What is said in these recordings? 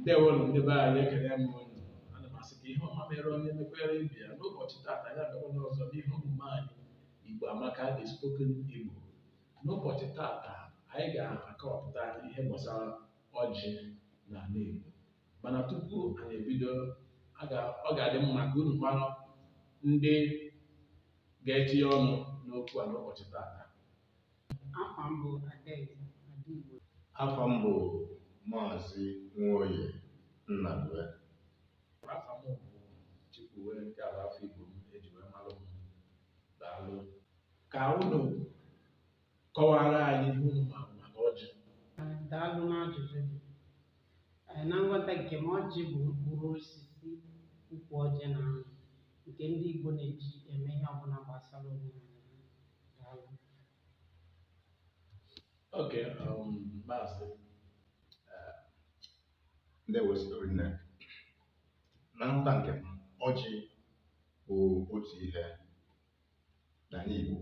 Ndewonu ndị be anyị ekele m unu. Ana m asị ka ihe ọma mere onye mekwere ibe ya n'ụbọchị taata ya bịakwa n'ọzọ n'ihe omume anyị Igbo Amaka The Spoken Igbo. N'ụbọchị taata anyị ga-akọwapụta ihe gbasara ọjị n'ala Igbo. Mana tupu anyị ebido, ọ ga-adị mma ka unu mara ndị ga-etinye ọnụ n'okwu a n'ụbọchị taata. Afọ m bụ Adaeze Adigbo. Afọ m bụ Maazị Nwoye Nnadue. Afọ m bụ Chikwuwe nke ala afọ Igbo m eji wee mara m. Daalụ. Ka unu kọwara anyị ihe unu ma maka ọjị. Daalụ n'ajụjụ gị. Na nghọta nke m, ọjị bụ mkpụrụ osisi ukwu ọjị na nke ndị Igbo na-eji eme ihe ọbụla gbasara omenala ha. Daalụ. Okay, Maazị. Ndewo nne. Na nghọta nke m, ọjị bụ otu ihe n'ala Igbo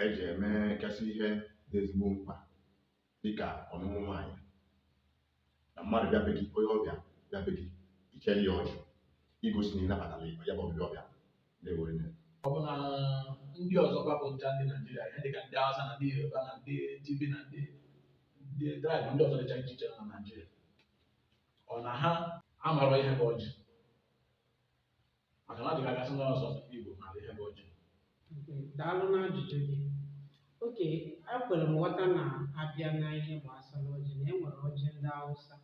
eji eme kasị ihe dị ezigbo mkpa dịka ọmụmụ nwaanyị. Na mmadụ bịabe gị, onye ọbịa bịabe gị, ichere ya ọjị igosi na ị nabatara ya bụ ọbịa ọbịa. Ndewo nne. Ọ bụ na ndị ọzọ bụ ncha ndị Naijiria, ihe dịka ndị Hausa na ndị Yoruba na ndị Tibi na ndị tribe ndị ọzọ dịcha iche iche na Naijiria, ọ na ha amarọ ihe bụ ọjị? Maka na ọ dịgasị n'ọzọ Igbo mara ihe bụ ọjị. Daalụ n'ajụjụ gị. Oke, ekwere m ghọta na abịa na ihe gbasara ọjị na enwere ọjị ndị Hausa.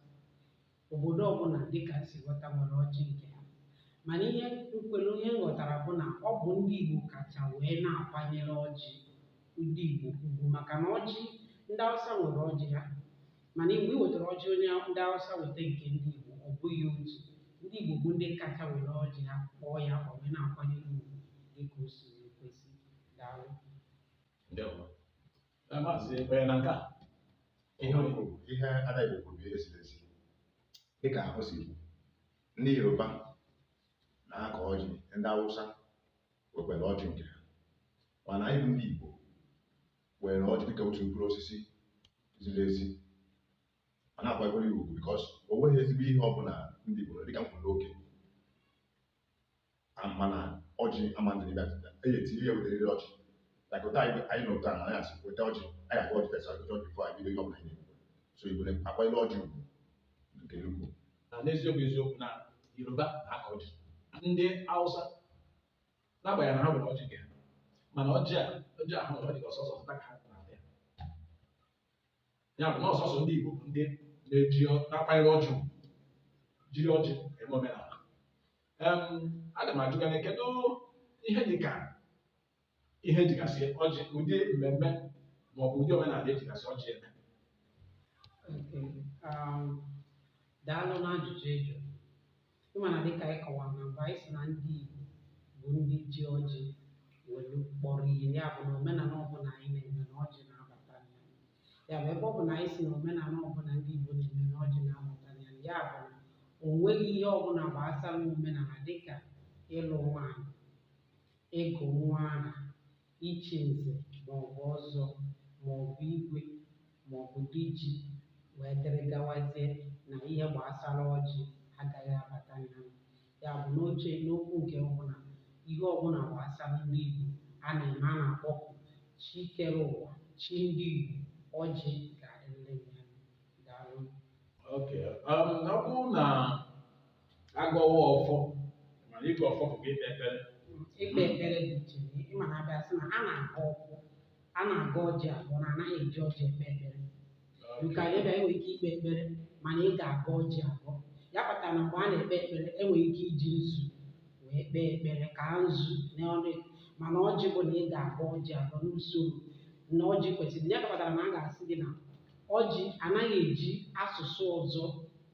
Obodo ọbụla dịka si ghọta nwere ọjị nke ha. Mana ihe m ghọtara bụ na ọ bụ ndị Igbo kacha wee na-akwanyere ọjị ndị Igbo ugwu, maka na ọjị ndị Hausa nwere ọjị ha. Mana mgbe ị wetara ọjị onye ndị Hausa weta nke ndị Igbo, ọ bụghị otu. Ndị Igbo bụ ndị kacha were ọjị ha kpọọ ya ọ wee na-akwanyere ugwu dịka o si ekwesị. Daalụ. Ndewo. Maazị ekwenye na nke a? Ihe Ada Igbo kwuru bụ ihe ziri ezi. Dịka o si ndị Yoruba na-akọ ọjị, ndị Hausa nwekwara ọjị nke ha. Mana anyị bụ ndị Igbo nwere ọjị dịka otu mkpụrụ osisi ziri ezi. Ma na-akwanyere ya ugwu bikọs o nweghị ezigbo ihe ọbụla ndị Igbo dịka m kwuru n'oge. Mana ọjị amandị etinye ya wetere ọjị. Like ụta anyị na ụta na anyị asị weta ọjị, anyị akọ ọjị tesa ọjị bifo anyị bido ihe ọbụla anyị na-ekwu. So Igbo na-akwanyere ọjị ugwu nke nnukwu. Na n'eziokwu eziokwu na Yoruba na-akọ ọjị. Ndị Hausa n'agbanyeghị na ha nwere ọjị nke ha, mana ọjị ahụ ọ dịka ọsọsọ zụta ka ha na-abịa. Ya bụ na ọsọsọ ndị Igbo bụ ndị na-akwanyere ọjị ugwu, jiri ọjị eme omenala. Aga m ajụ gị, kedu ihe dịgasị ọjị, ụdị mmemme maọbụ ụdị omenala ejigasị ọjị eme? Daalụ n'ajụjụ ị jụrụ. Ịma na dịka anyị kọwara na mbụ, anyị sị na ndị Igbo bụ ndị ji ọjị were kpọrọ ihe. Ya bụ na omenala ọbụla anyị na-eme na ọjị na-abata na ya. Ya bụ ebe ọ bụ na anyị si na omenala ọbụla ndị Igbo na-eme na ọjị na-abata na ya, ya bụ na o nweghị ihe ọbụla gbasara omenala dịka ịlụ nwaanyị, ịgụ nwa aha, ichi nze maọbụ ọzọ maọbụ igwe maọbụ diji wee dịrị gawazie na ihe gbasara ọjị agaghị abata na ya. Bụ n'okwu nke ọbụla, ihe ọbụla gbasara ndị Igbo a na-eme, a na-akpọku chi kere ụwa, chi ndị Igbo, ọjị ga-adịrịrị ya. Daalụ. Okay. Ọ bụrụ na agọwa ọfọ, mana ịgọ ọfọ bụ ikpe ekpere. Ikpe ekpere dị iche. Ịma na abịa sị na a na-agọ ọfọ, a na-agọ ọjị abụọ, na anaghị eji ọjị ekpe ekpere. Nke anyị bịa enwere ike ikpe ekpere, mana ị ga-agọ ọjị abụọ. Ya kpatara na mgbe a na-ekpe ekpere, enwere ike iji nzu wee kpee ekpere ka nzu n'ọnụ, mana ọjị bụ na ị ga-agọ ọjị abụọ n'usoro na ọjị kwesịrị. Ya kpatara na a ga-asị gị na ọjị anaghị eji asụsụ ọzọ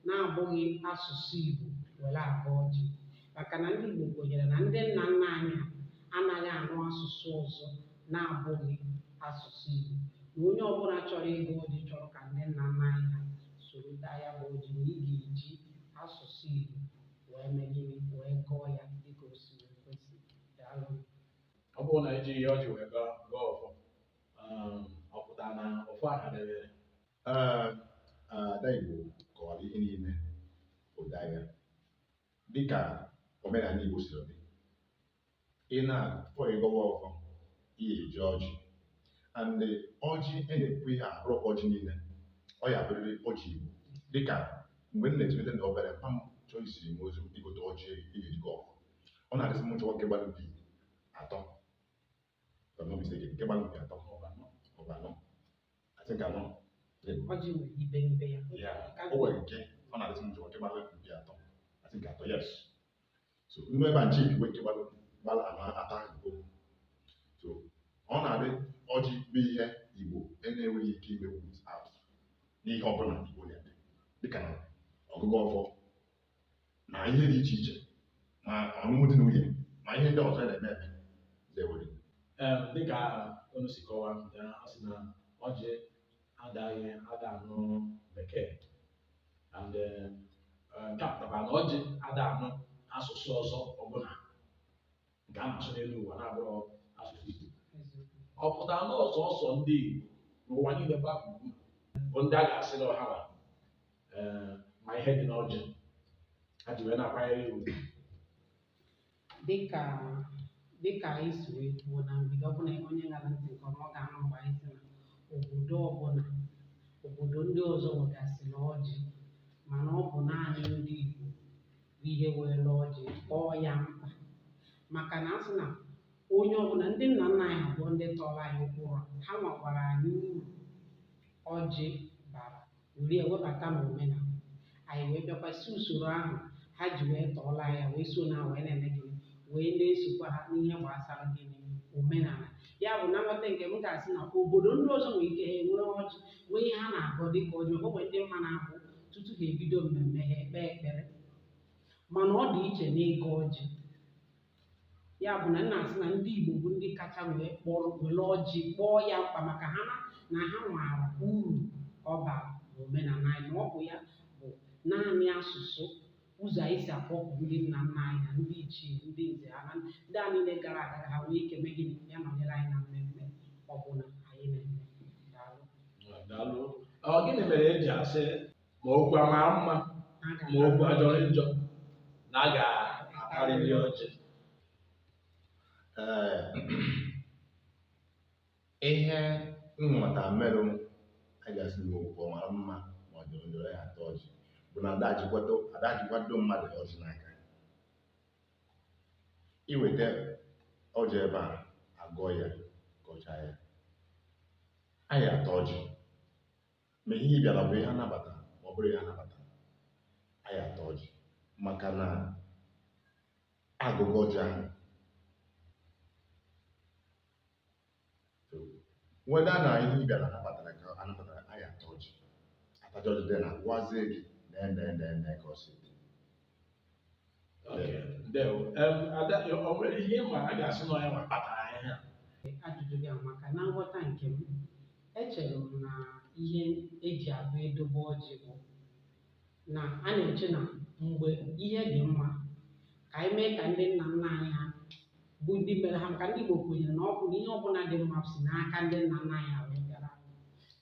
na-abụghị asụsụ Igbo were agọ ọjị, maka na ndị Igbo kwenyere na ndị nna nna anyị anaghị anụ asụsụ ọzọ na-abụghị asụsụ Igbo. Na onye ọbụla chọrọ ịgụ ọjị chọrọ ka ndị nna nna anyị ha soro taa ya bụ ọjị, na ị ga-eji asụsụ Igbo wee megide wee gọọ ya dịka o si wee kwesị. Daalụ. Ọ bụrụ na ejighị ọjị wee gọọ ọfọ, ọ pụtara na ọfọ a debere? Ada Igbo kọwara dị ihe niile ụda ya dịka omenala Igbo siri dị. Ị na-afọ ịgọwa ọfọ ihe eji ọjị and ọjị na-ekwu ihe abụrụ ọjị niile ọ ya bụrịrị ọjị Igbo dịka mgbe m na-etinete na obere mpa m chọọ isiri m ozu igote ọjị ihe ejikọ ọfọ ọ na-adịsị m nchọwa nke gbalụ mpi atọ nke gbalụ mpi atọ ọbanọ asị nke anọ ọjị nwere ibe ya. ya o nwere nke ọ na-adịsị m nchọwa nke gbalụ mpi atọ asị nke atọ yes so nnu ebe a nche igwe nke gbalụ ama ata igbo so ọ na-adị ọjị bụ ihe Igbo na-enweghị ike ime without n'ihe ọbụla Igbo na-eme dịka na ọgụgụ ọfọ na ihe dị iche iche ma ọṅụṅụ dị n'uhie ma ihe ndị ọzọ na-eme zewere. Dịka unu si kọwaa ọ sị na ọjị ada anụ bekee and nke a pụtara na ọjị ada anụ asụsụ ọzọ ọbụla nke a na-asụ n'elu ụwa na-abụrụ asụsụ Igbo. Ọ pụtara na ọsọ ndị Igbo n'ụwa niile gba gburugburu bụ ndị a ga-asị na ọha ma ihe dị n'ọjị ha ji wee na-akwanyere ya ugwu. Dịka anyị si wee kwuo na mbido ọbụla onye ṅara ntị nke ọma ọ ga-anụ mgbe anyị sị na obodo ndị ọzọ nwegasịrị ọjị mana ọ bụ naanị ndị Igbo bụ ihe were ọjị kpọọ ya mkpa maka na asị na onye ọbụla ndị nna nna anyị abụọ ndị tọrọ anyị ụkpụrụ ha nwakwara anyị uru ọjị bara were ewebata n'omenala anyị wee bịakwasị usoro ahụ ha ji wee tọọla ya wee so na wee na-eme gịnị wee na-esokwa ha n'ihe gbasara gịnị omenala. Ya bụ na nghọta nke m ga-asị na obodo ndị ọzọ nwere ike ha enwee ọjị nwee ihe ha na-agọ dịka ọjị ogbe ndị mma na-abụ tutu ha ebido mmemme ha ekpe ekpere mana ọ dị iche n'ịga ọjị. Ya bụ na nna asị na ndị Igbo bụ ndị kacha were ọjị kpọọ ya mkpa maka ha na ha nwara uru ọ bara n'omenala anyị na ọ bụ ya bụ naanị asụsụ ụzọ anyị si akpọpụ ndị nna nna anyị na ndị ichie ndị nze ha na ndị a niile gara aga ha nwee ike mee gịnị ya nọnyere anyị na mmemme ọbụla anyị na-eme. Daalụ. Gịnị mere eji asị ma okwu amara mma ma okwu ajọrọ njọ na a ga-akarịrị ọjị? Ihe nghọta merụ a ga-asị na okwu ọmara mma ma ọ jọrọ njọ ya atọ ọjị bụ na ada jikwado mmadụ ọjị n'aka iweta ọjị ebe a agụọ ya gọchaa ya anyị atọ ọjị ma ihe ị bịara bụ ihe anabata ma ọ bụrụ ihe anabata anyị atọ ọjị maka na agụgụ ọjị ahụ weda na ihe ị bịara anabatara ka anabatara anyị atọ ọjị ataja ọjị dị na gwazie gị na ka ọ si dị. Ada o nwere ihe ịma a ga-asị na onye nwa kpatara ihe a? Ajụjụ gị maka na nghọta nke m echere m na ihe eji abụ edobe ọjị bụ na a na-eche na mgbe ihe dị mma ka anyị mee ka ndị nna nna anyị ha bụ ndị mere ha maka ndị Igbo kwenyere na ọ bụ na ihe ọbụla dị mma si n'aka ndị nna nna anyị ha wee bịara.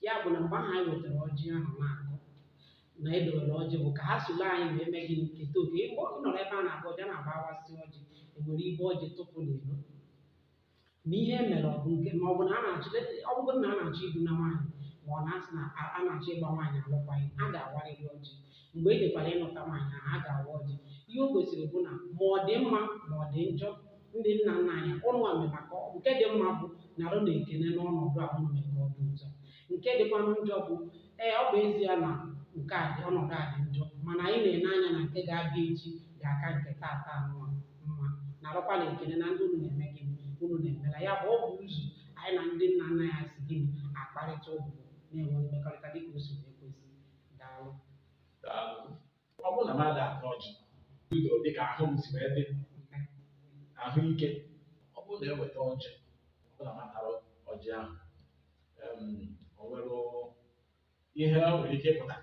Ya bụ na mgbe ahụ anyị wetara ọjị ahụ na-akụ na edowere ọjị bụ ka ha soro anyị wee mee gịnị nketa oke ịgbe nọrọ ebe a na-agba ọjị a na-agba awasị ọjị ewere ibe ọjị tụpụ n'iro ma ihe mere ọ bụ nke ma ọ bụ na ọ bụrụ na a na-achọ idu na nwaanyị ma ọ na-asị na a na-achọ ịgba nwaanyị alụkwaghị a ga-awarịrị ọjị mgbe e dekwara ịnụta nwaanyị ahụ a ga-awa ọjị. Ihe o gosiri bụ na ma ọ dị mma ma ọ dị njọ ndị nna nna anyị ụnụnwa mere maka nke dị mma bụ narụ na ekene n'ọnọdụ a ụnụ mere ka ọ dị ụzọ nke dịkwanụ njọ bụ ọ bụ ezie na nke a dị ọnọdụ a dị njọ mana anyị na-ene anya na nke ga-abịa echi ga-aka nke taata mma narụkwa na ekene na ndị unu na-eme gịnị unu na-emela. Ya bụ ọ bụ ụzọ anyị na ndị nna nna ya si gịnị akparịta ụbụbọ na-enwe mmekọrịta dịka o si wee kwesị. Daalụ. Ọ bụrụ na mmadụ ata ọjị bido dịka ahụ m si wee dị ahụike ọ bụrụ na eweta ọjị ọ bụrụ na matara ọjị ahụ o nwere ihe o nwere ike ịpụta